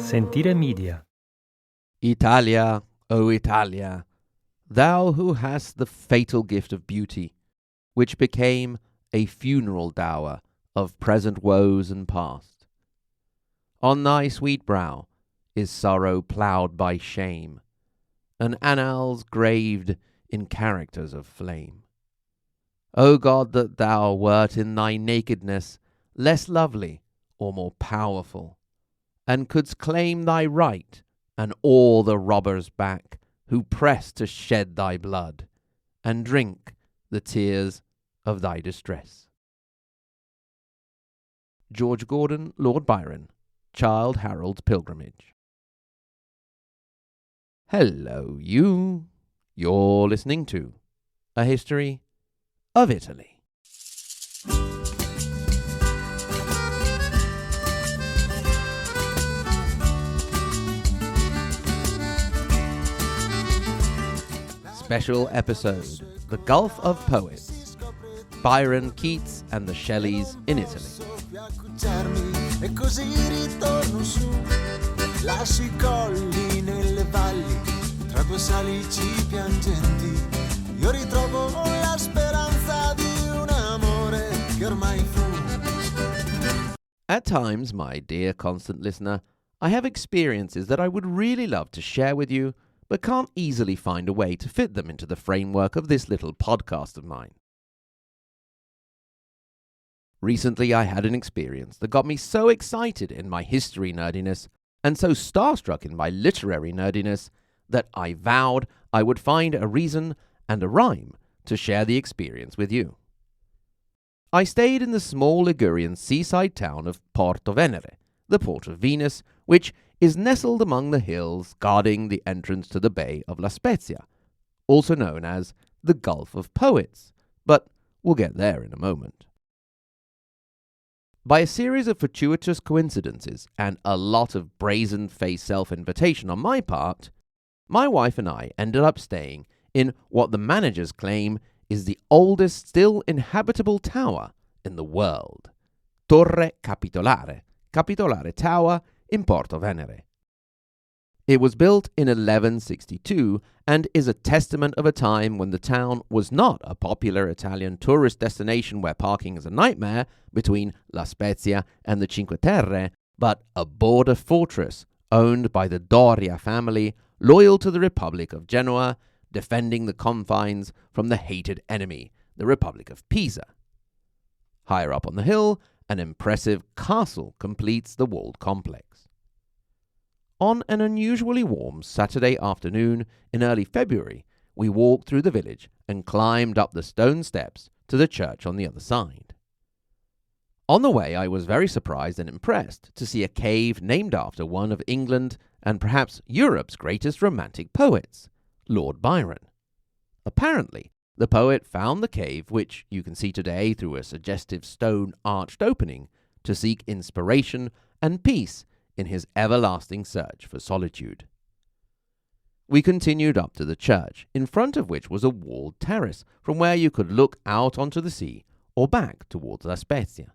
Sentire Media. Italia, O Italia, thou who hast the fatal gift of beauty, which became a funeral dower of present woes and past. On thy sweet brow is sorrow ploughed by shame, and annals graved in characters of flame. O God, that thou wert in thy nakedness less lovely or more powerful, and couldst claim thy right and awe the robbers back who press to shed thy blood and drink the tears of thy distress. George Gordon, Lord Byron, Childe Harold's Pilgrimage. Hello, you. You're listening to A History of Italy. Special episode, The Gulf of Poets, Byron, Keats and the Shelleys in Italy. E così ritorno su, lascio I colli nelle valli, tra due salici piangenti, io ritrovo la speranza di un amore che ormai fu. At times, my dear constant listener, I have experiences that I would really love to share with you, but can't easily find a way to fit them into the framework of this little podcast of mine. Recently, I had an experience that got me so excited in my history nerdiness and so starstruck in my literary nerdiness that I vowed I would find a reason and a rhyme to share the experience with you. I stayed in the small Ligurian seaside town of Porto Venere, the Port of Venus, which is nestled among the hills guarding the entrance to the Bay of La Spezia, also known as the Gulf of Poets, but we'll get there in a moment. By a series of fortuitous coincidences and a lot of brazen-faced self-invitation on my part, my wife and I ended up staying in what the managers claim is the oldest still inhabitable tower in the world, Torre Capitolare Tower in Porto Venere. It was built in 1162 and is a testament of a time when the town was not a popular Italian tourist destination where parking is a nightmare between La Spezia and the Cinque Terre, but a border fortress owned by the Doria family, loyal to the Republic of Genoa, defending the confines from the hated enemy, the Republic of Pisa. Higher up on the hill, an impressive castle completes the walled complex. On an unusually warm Saturday afternoon in early February, we walked through the village and climbed up the stone steps to the church on the other side. On the way, I was very surprised and impressed to see a cave named after one of England and perhaps Europe's greatest romantic poets, Lord Byron. Apparently, the poet found the cave, which you can see today through a suggestive stone arched opening, to seek inspiration and peace in his everlasting search for solitude. We continued up to the church, in front of which was a walled terrace from where you could look out onto the sea or back towards La Spezia.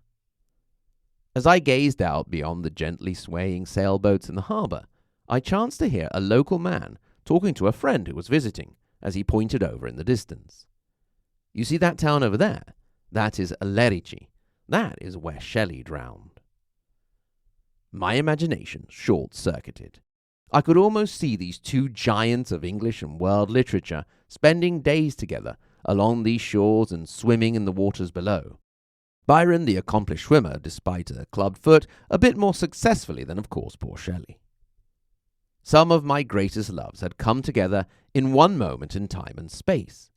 As I gazed out beyond the gently swaying sailboats in the harbour, I chanced to hear a local man talking to a friend who was visiting, as he pointed over in the distance. You see that town over there? That is Lerici. That is where Shelley drowned. My imagination short-circuited. I could almost see these two giants of English and world literature spending days together along these shores and swimming in the waters below. Byron, the accomplished swimmer, despite a clubbed foot, a bit more successfully than, of course, poor Shelley. Some of my greatest loves had come together in one moment in time and space.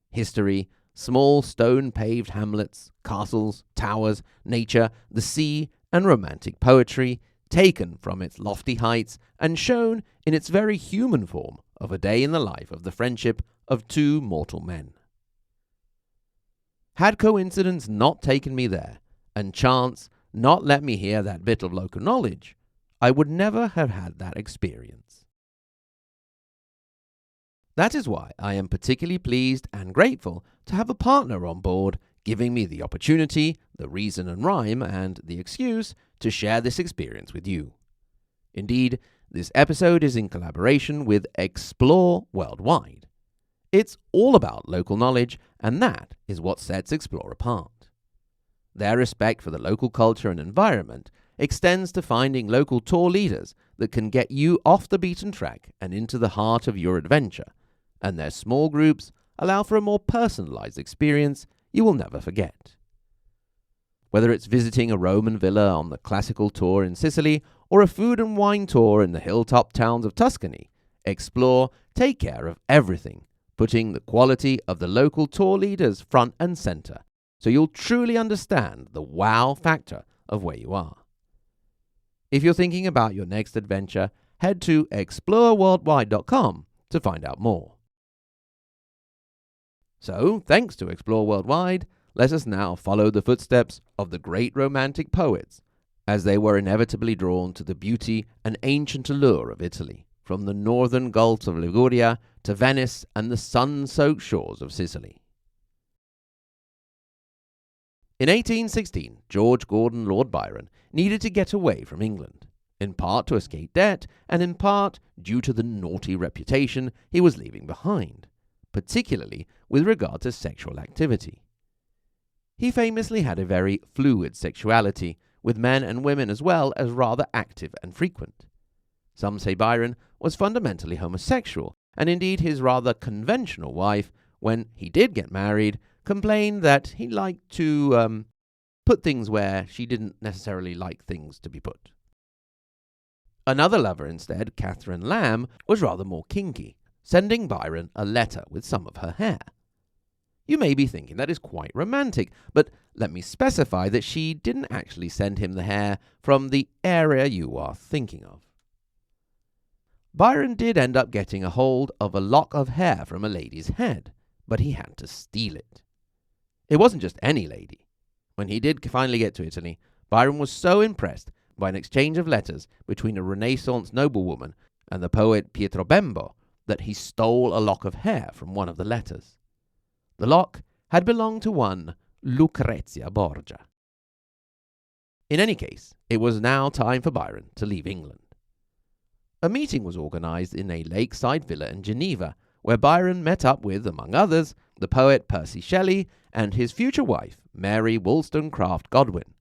History, small stone-paved hamlets, castles, towers, nature, the sea, and romantic poetry, taken from its lofty heights and shown in its very human form of a day in the life of the friendship of two mortal men. Had coincidence not taken me there, and chance not let me hear that bit of local knowledge, I would never have had that experience. That is why I am particularly pleased and grateful to have a partner on board giving me the opportunity, the reason and rhyme, and the excuse to share this experience with you. Indeed, this episode is in collaboration with Explore Worldwide. It's all about local knowledge, and that is what sets Explore apart. Their respect for the local culture and environment extends to finding local tour leaders that can get you off the beaten track and into the heart of your adventure, and their small groups allow for a more personalized experience you will never forget. Whether it's visiting a Roman villa on the classical tour in Sicily or a food and wine tour in the hilltop towns of Tuscany, Explore take care of everything, putting the quality of the local tour leaders front and center, so you'll truly understand the wow factor of where you are. If you're thinking about your next adventure, head to exploreworldwide.com to find out more. So, thanks to Explore Worldwide, let us now follow the footsteps of the great Romantic poets, as they were inevitably drawn to the beauty and ancient allure of Italy, from the northern gulfs of Liguria to Venice and the sun-soaked shores of Sicily. In 1816, George Gordon Lord Byron needed to get away from England, in part to escape debt, and in part due to the naughty reputation he was leaving behind, particularly with regard to sexual activity. He famously had a very fluid sexuality, with men and women as well as rather active and frequent. Some say Byron was fundamentally homosexual, and indeed his rather conventional wife, when he did get married, complained that he liked to put things where she didn't necessarily like things to be put. Another lover instead, Catherine Lamb, was rather more kinky, sending Byron a letter with some of her hair. You may be thinking that is quite romantic, but let me specify that she didn't actually send him the hair from the area you are thinking of. Byron did end up getting a hold of a lock of hair from a lady's head, but he had to steal it. It wasn't just any lady. When he did finally get to Italy, Byron was so impressed by an exchange of letters between a Renaissance noblewoman and the poet Pietro Bembo that he stole a lock of hair from one of the letters. The lock had belonged to one Lucrezia Borgia. In any case, it was now time for Byron to leave England. A meeting was organized in a lakeside villa in Geneva, where Byron met up with, among others, the poet Percy Shelley and his future wife, Mary Wollstonecraft Godwin.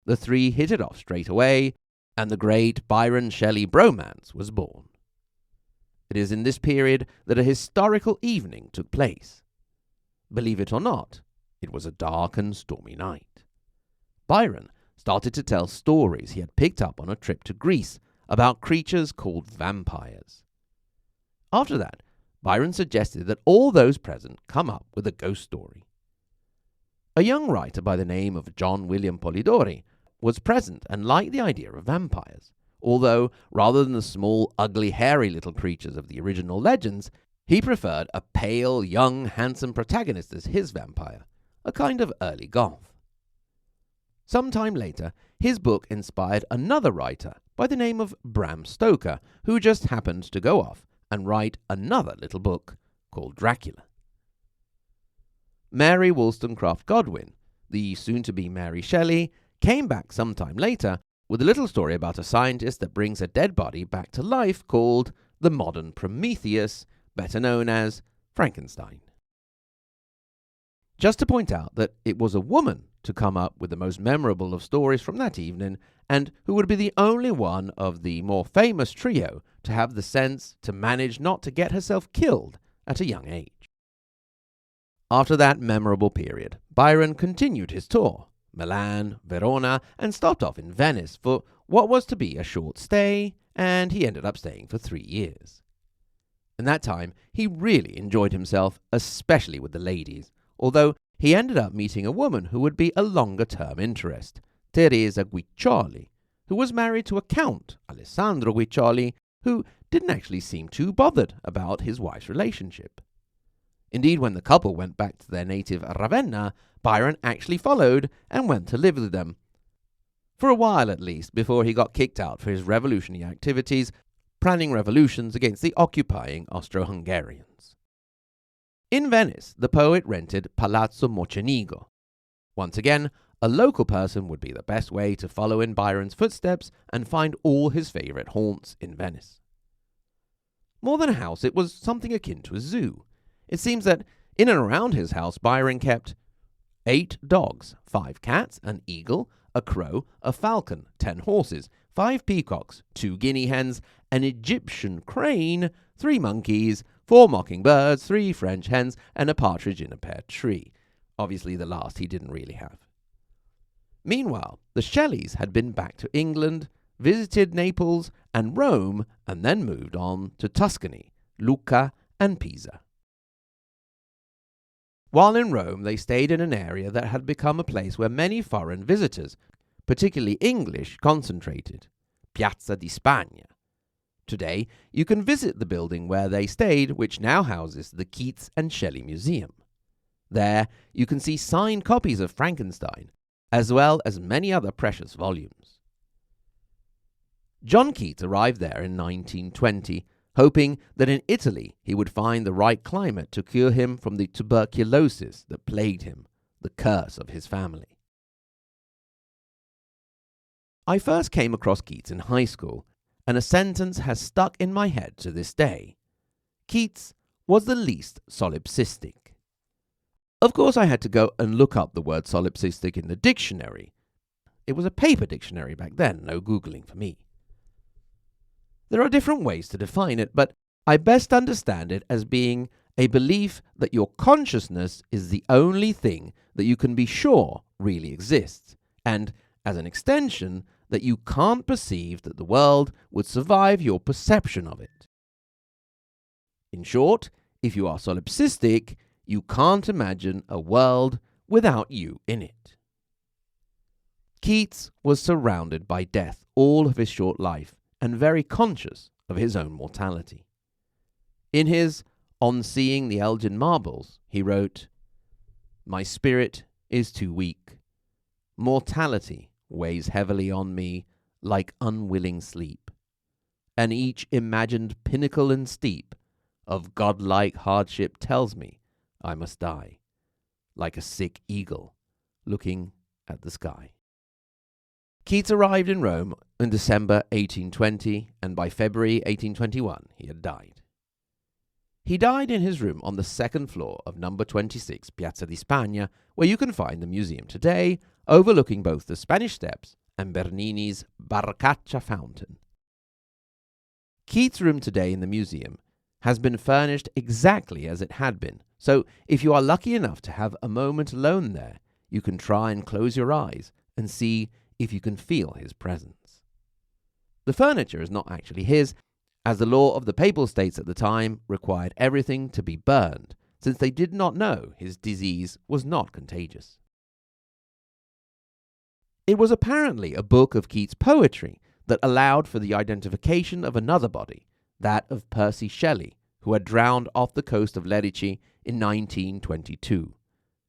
The three hit it off straight away, and the great Byron-Shelley bromance was born. It is in this period that a historical evening took place. Believe it or not, it was a dark and stormy night. Byron started to tell stories he had picked up on a trip to Greece about creatures called vampires. After that, Byron suggested that all those present come up with a ghost story. A young writer by the name of John William Polidori was present and liked the idea of vampires, although rather than the small, ugly, hairy little creatures of the original legends, he preferred a pale, young, handsome protagonist as his vampire, a kind of early goth. Some time later, his book inspired another writer by the name of Bram Stoker, who just happened to go off and write another little book called Dracula. Mary Wollstonecraft Godwin, the soon-to-be Mary Shelley, came back sometime later with a little story about a scientist that brings a dead body back to life called the Modern Prometheus, better known as Frankenstein. Just to point out that it was a woman to come up with the most memorable of stories from that evening, and who would be the only one of the more famous trio to have the sense to manage not to get herself killed at a young age. After that memorable period, Byron continued his tour, Milan, Verona, and stopped off in Venice for what was to be a short stay, and he ended up staying for 3 years. In that time, he really enjoyed himself, especially with the ladies, although he ended up meeting a woman who would be a longer-term interest, Teresa Guiccioli, who was married to a Count, Alessandro Guiccioli, who didn't actually seem too bothered about his wife's relationship. Indeed, when the couple went back to their native Ravenna, Byron actually followed and went to live with them. For a while at least, before he got kicked out for his revolutionary activities, planning revolutions against the occupying Austro-Hungarians. In Venice, the poet rented Palazzo Mocenigo. Once again, a local person would be the best way to follow in Byron's footsteps and find all his favourite haunts in Venice. More than a house, it was something akin to a zoo. It seems that in and around his house, Byron kept 8 dogs, 5 cats, an eagle, a crow, a falcon, 10 horses, 5 peacocks, 2 guinea hens, an Egyptian crane, 3 monkeys, 4 mockingbirds, 3 French hens, and a partridge in a pear tree. Obviously, the last he didn't really have. Meanwhile, the Shelleys had been back to England, visited Naples and Rome, and then moved on to Tuscany, Lucca, and Pisa. While in Rome, they stayed in an area that had become a place where many foreign visitors, particularly English, concentrated, Piazza di Spagna. Today, you can visit the building where they stayed, which now houses the Keats and Shelly Museum. There, you can see signed copies of Frankenstein, as well as many other precious volumes. John Keats arrived there in 1920, hoping that in Italy he would find the right climate to cure him from the tuberculosis that plagued him, the curse of his family. I first came across Keats in high school, and a sentence has stuck in my head to this day. Keats was the least solipsistic. Of course, I had to go and look up the word solipsistic in the dictionary. It was a paper dictionary back then, no Googling for me. There are different ways to define it, but I best understand it as being a belief that your consciousness is the only thing that you can be sure really exists, and, as an extension, that you can't perceive that the world would survive your perception of it. In short, if you are solipsistic, you can't imagine a world without you in it. Keats was surrounded by death all of his short life and very conscious of his own mortality. In his On Seeing the Elgin Marbles, he wrote, "My spirit is too weak. Mortality weighs heavily on me like unwilling sleep, and each imagined pinnacle and steep of godlike hardship tells me I must die, like a sick eagle looking at the sky." Keats arrived in Rome in December 1820, and by February 1821 he had died. He died in his room on the second floor of number 26 Piazza di Spagna, where you can find the museum today, overlooking both the Spanish Steps and Bernini's Barcaccia fountain. Keats' room today in the museum has been furnished exactly as it had been, so if you are lucky enough to have a moment alone there, you can try and close your eyes and see if you can feel his presence. The furniture is not actually his, as the law of the Papal States at the time required everything to be burned, since they did not know his disease was not contagious. It was apparently a book of Keats' poetry that allowed for the identification of another body, that of Percy Shelley, who had drowned off the coast of Lerici in 1922,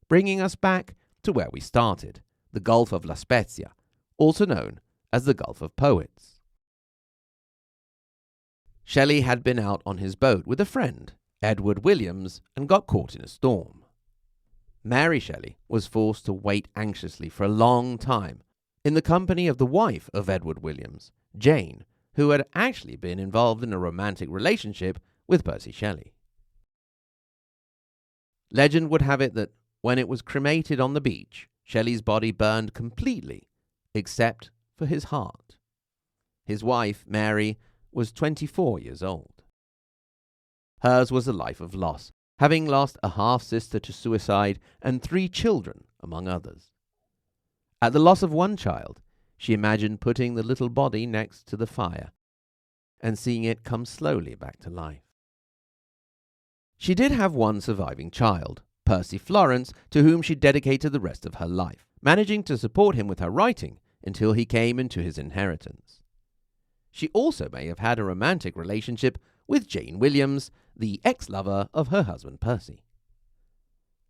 bringing us back to where we started, the Gulf of La Spezia, also known as the Gulf of Poets. Shelley had been out on his boat with a friend, Edward Williams, and got caught in a storm. Mary Shelley was forced to wait anxiously for a long time in the company of the wife of Edward Williams, Jane, who had actually been involved in a romantic relationship with Percy Shelley. Legend would have it that when it was cremated on the beach, Shelley's body burned completely, except for his heart. His wife, Mary, was 24 years old. Hers was a life of loss, having lost a half-sister to suicide and 3 children, among others. At the loss of one child, she imagined putting the little body next to the fire and seeing it come slowly back to life. She did have one surviving child, Percy Florence, to whom she dedicated the rest of her life, managing to support him with her writing until he came into his inheritance. She also may have had a romantic relationship with Jane Williams, the ex-lover of her husband Percy.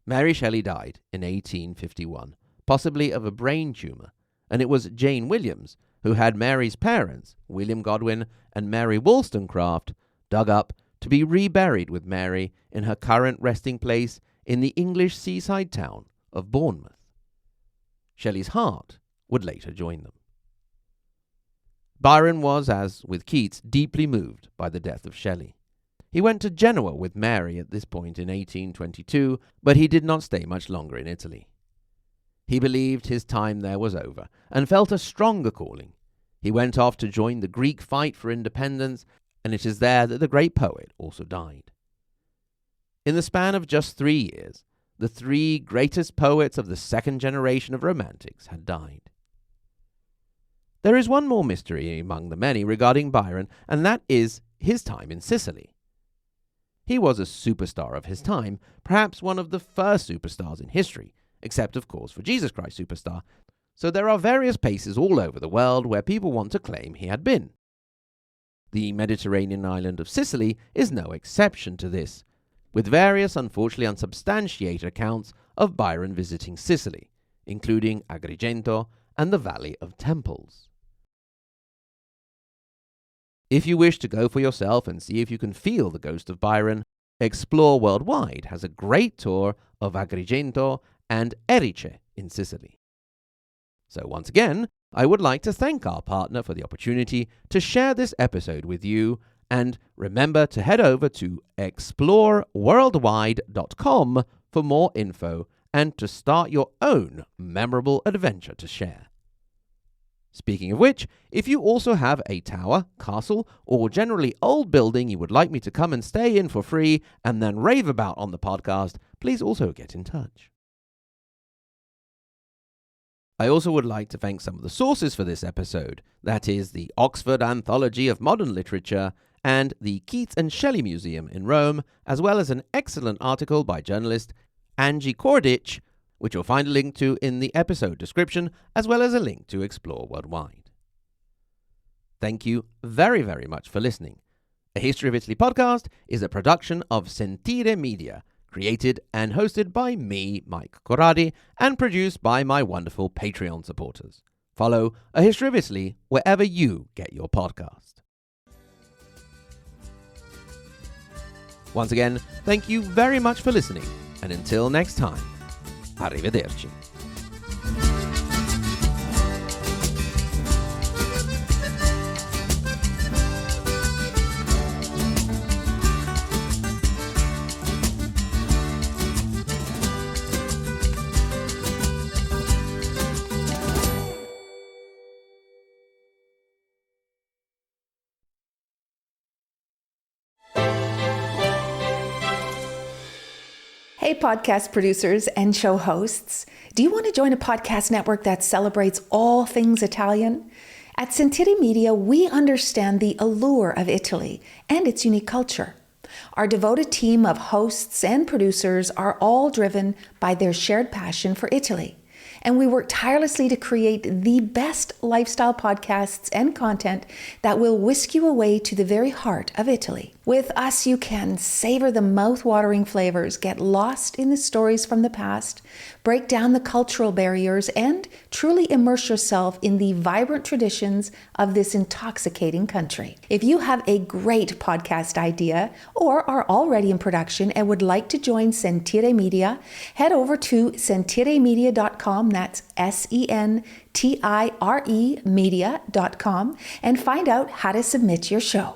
Mary Shelley died in 1851, possibly of a brain tumour, and it was Jane Williams who had Mary's parents, William Godwin and Mary Wollstonecraft, dug up to be reburied with Mary in her current resting place in the English seaside town of Bournemouth. Shelley's heart would later join them. Byron was, as with Keats, deeply moved by the death of Shelley. He went to Genoa with Mary at this point in 1822, but he did not stay much longer in Italy. He believed his time there was over and felt a stronger calling. He went off to join the Greek fight for independence, and it is there that the great poet also died. In the span of just 3 years, the 3 greatest poets of the second generation of Romantics had died. There is one more mystery among the many regarding Byron, and that is his time in Sicily. He was a superstar of his time, perhaps one of the first superstars in history, except of course for Jesus Christ Superstar, so there are various places all over the world where people want to claim he had been. The Mediterranean island of Sicily is no exception to this, with various unfortunately unsubstantiated accounts of Byron visiting Sicily, including Agrigento and the Valley of Temples. If you wish to go for yourself and see if you can feel the ghost of Byron, Explore Worldwide has a great tour of Agrigento and Erice in Sicily. So once again, I would like to thank our partner for the opportunity to share this episode with you, and remember to head over to exploreworldwide.com for more info and to start your own memorable adventure to share. Speaking of which, if you also have a tower, castle, or generally old building you would like me to come and stay in for free and then rave about on the podcast, please also get in touch. I also would like to thank some of the sources for this episode, that is the Oxford Anthology of Modern Literature and the Keats and Shelly Museum in Rome, as well as an excellent article by journalist Angie Kordich, which you'll find a link to in the episode description, as well as a link to Explore Worldwide. Thank you very, very much for listening. A History of Italy podcast is a production of Sentire Media, created and hosted by me, Mike Corradi, and produced by my wonderful Patreon supporters. Follow A History of Italy wherever you get your podcast. Once again, thank you very much for listening, and until next time, arrivederci. Hey, podcast producers and show hosts. Do you want to join a podcast network that celebrates all things Italian? At Sentire Media, we understand the allure of Italy and its unique culture. Our devoted team of hosts and producers are all driven by their shared passion for Italy. And we work tirelessly to create the best lifestyle podcasts and content that will whisk you away to the very heart of Italy. With us, you can savor the mouth-watering flavors, get lost in the stories from the past, break down the cultural barriers, and truly immerse yourself in the vibrant traditions of this intoxicating country. If you have a great podcast idea or are already in production and would like to join Sentire Media, head over to sentiremedia.com, that's SENTIRE media.com, and find out how to submit your show.